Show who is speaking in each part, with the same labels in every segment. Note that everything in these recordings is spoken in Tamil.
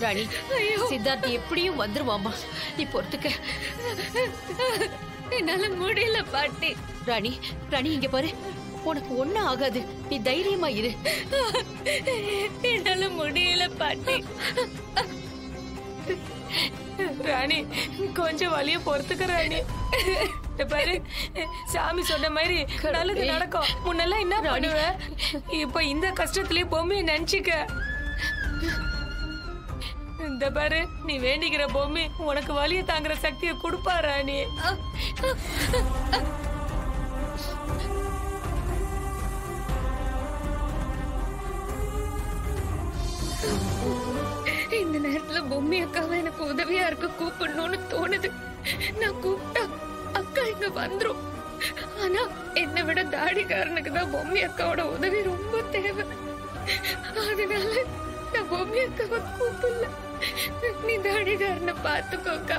Speaker 1: ராணி, சித்தார்த் எப்படியும் வந்துருவாமா, நீ பொறுத்துக்க.
Speaker 2: என்னால முடியல பாட்டி.
Speaker 1: ராணி, ராணி இங்க பாரு, உனக்கு ஒண்ணும் ஆகாது, நீ தைரியமா இரு.
Speaker 2: என்னால முடியல பாட்டி. ராணி கொஞ்சம் வலிய பொறுத்துக்க ராணி. பாரு, சாமி சொன்ன மாதிரி நல்லது நடக்கும். முன்னெல்லாம் என்ன பண்ணுவ, இப்ப இந்த கஷ்டத்திலேயே பொம்மையை நினைச்சுக்க. இந்த பாரு, நீ வேண்டிக்கிற பொம்மை உனக்கு வலிய தாங்குற சக்தியை கொடுப்பா ராணி. இந்த நேரத்துல பொம்மி அக்காவை எனக்கு உதவியா இருக்க கூப்பிடணும்னு தோணுது. நான் கூப்பிட்டா அக்கா இங்க வந்துரும். ஆனா என்னை விட தாடிக்காரனுக்கு தான் பொம்மி அக்காவோட உதவி ரொம்ப தேவை. அதனால நான் பொம்மி அக்காவை கூப்பிடல. நீ தாடிக்காரனை பாத்துக்கோக்கா.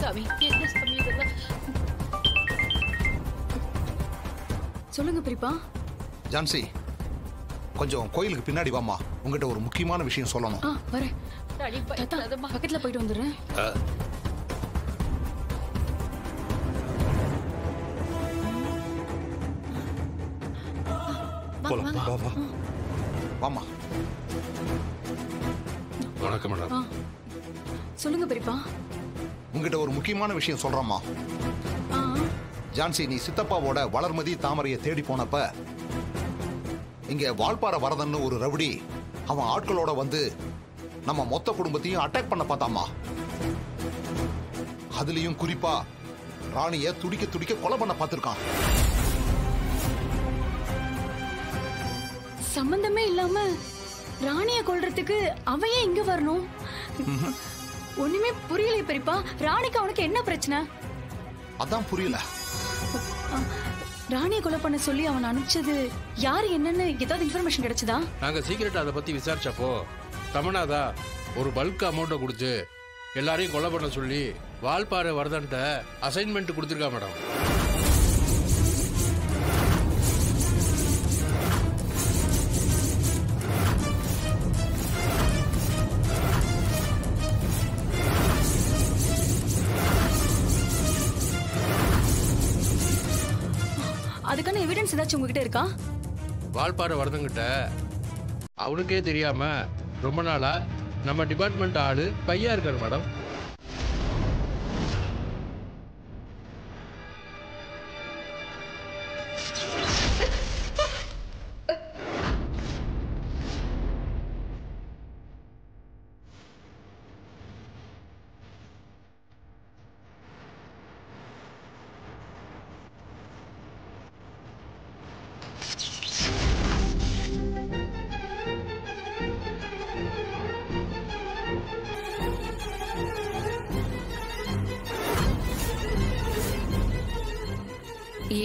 Speaker 1: சாமி, என்ன சாமி இதெல்லாம்?
Speaker 3: சொல்லுங்க பிரிப்பா.
Speaker 4: ஜான்சி, கொஞ்சம் கோயிலுக்கு பின்னாடி வாமா, உங்ககிட்ட ஒரு முக்கியமான விஷயம் சொல்லணும்.
Speaker 3: வரேன்.
Speaker 1: ராணி, பயப்படாதம்மா.
Speaker 3: பக்கத்துல போயிட்டு வந்துடுறேன்.
Speaker 4: வாமா.
Speaker 5: வணக்கம் மேடம்.
Speaker 3: சொல்லுங்க பிரிப்பா.
Speaker 4: உங்ககிட்ட ஒரு முக்கியமான விஷயம் சொல்றேம்மா. ஜான்சி, நீ சித்தப்பாவோட வளர்மதி தாமரையை தேடி போனப்ப இங்க வால்பாறை வரதன்னு ஒரு ரவுடி அவன் ஆட்களோட வந்து நம்ம மொத்த குடும்பத்தையும் அட்டாக் பண்ண பார்த்தாமா. அதுலயும் குறிப்பா ராணிய துடிக்க துடிக்க கொலை பண்ண பார்த்திருக்கான்.
Speaker 3: சம்பந்தமே இல்லாம ராணிய கொல்றதுக்கு அவையே இங்க வரணும்? ஒண்ணுமே புரியல பெரியப்பா. ராணிக்கு அவனுக்கு என்ன பிரச்சனை?
Speaker 4: அதான் புரியல.
Speaker 3: ராணிய கொலை பண்ண சொல்லி அவன் அனுப்பிச்சது யாரு என்னன்னு ஏதாவது இன்ஃபர்மேஷன் கிடைச்சதா?
Speaker 5: நாங்க சீக்கிரட்டா அதை பத்தி விசாரிச்சப்போ ரமணாதா ஒரு பல்க் அமௌண்ட்டை கொடுத்து எல்லாரையும் கொலை பண்ண சொல்லி வால்பாறை வரதன்ட்ட அசைன்மெண்ட் கொடுத்துருக்கா மேடம்.
Speaker 3: அதுக்கான எவிடன்ஸ் ஏதாச்சும் உங்ககிட்ட இருக்கா?
Speaker 5: வால்பாறை வரதங்கிட்ட அவனுக்கே தெரியாம ரொம்ப நாளா நம்ம டிபார்ட்மெண்ட் ஆளு பையா இருக்காரு மேடம்.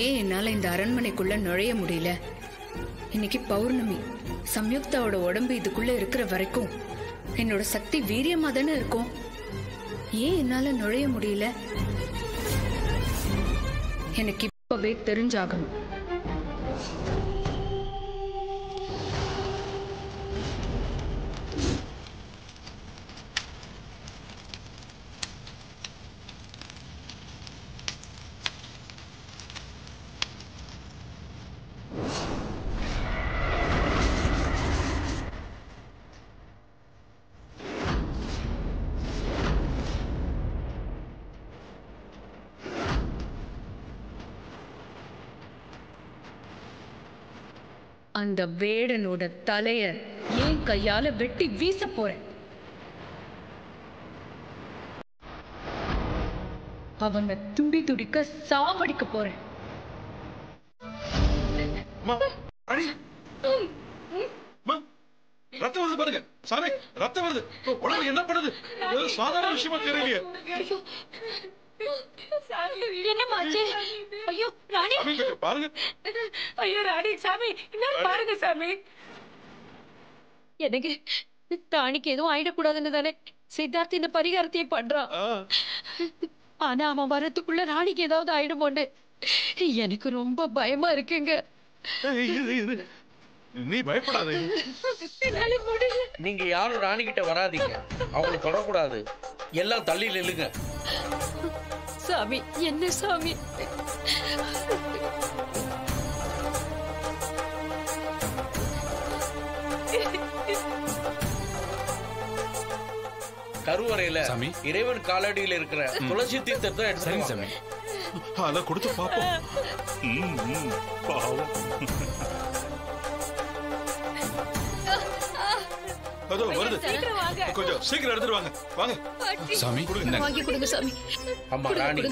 Speaker 2: ஏன் என்னால இந்த அரண்மனைக்குள்ள நுழைய முடியல? இன்னைக்கு பௌர்ணமி. சம்யுக்தாவோட உடம்பு இதுக்குள்ள இருக்கிற வரைக்கும் என்னோட சக்தி வீரியமா தானே இருக்கும். ஏன் என்னால நுழைய முடியல? எனக்கு இப்பவே தெரிஞ்சாகணும். அந்த வேடனோட தலைய ஏன் கையால வெட்டி வீச போறேன். அவனை துடி துடிக்க சாவடிக்க போறேன்.
Speaker 6: ரத்தம் வருது பாருங்க சாமி, ரத்தம் வருது. உடம்பு என்ன பண்ணுது? சாதாரண விஷயமா தெரியலையே.
Speaker 1: என்னமாச்சு? ஐயோ ராணி,
Speaker 6: பாருங்க.
Speaker 2: ஐயோ ராணி, சாமி பாருங்க சாமி.
Speaker 1: எனக்கு ராணிக்கு எதுவும் ஆயிடக்கூடாதுன்னு தானே சித்தார்த்த இந்த பரிகாரத்தையே பண்றான். ஆனா அவன் வரத்துக்குள்ள ராணிக்கு ஏதாவது ஆயிடுமோன்னு எனக்கு ரொம்ப பயமா இருக்குங்க.
Speaker 6: நீ பயப்படாத.
Speaker 5: நீங்க யாரும் ராணி கிட்ட வராதீங்க, அவங்களை தொடக்கூடாது, எல்லாம் தள்ளி நில்லுங்க.
Speaker 1: சாமி, என்ன சாமி?
Speaker 5: கருவறையில இறைவன் காலடியில் இருக்கிற துளசி தீர்த்தத்தை எடுத்து சாமி.
Speaker 6: அத கொடுத்து பாப்போம். பாவம். அதோ வருது. கொஞ்சம் சீக்கிரம் எடுத்துட்டு வாங்க. வாங்க
Speaker 7: சாமி,
Speaker 2: வாங்கி கொடுங்க சாமி.
Speaker 5: அம்மா ராணி,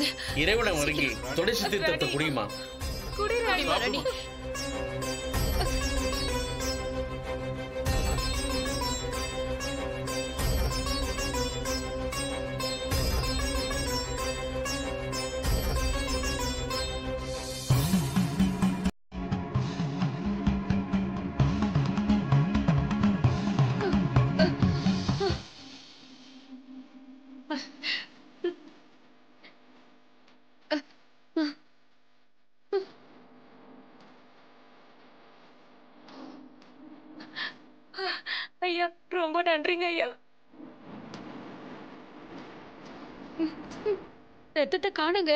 Speaker 5: இறைவனை வணங்கி துளசி தீர்த்தத்தை குடியுமா.
Speaker 2: குடி ராணி.
Speaker 1: ஐயா, ரொம்ப நன்றிங்க ஐயா. ரத்தத்தை காணுங்க.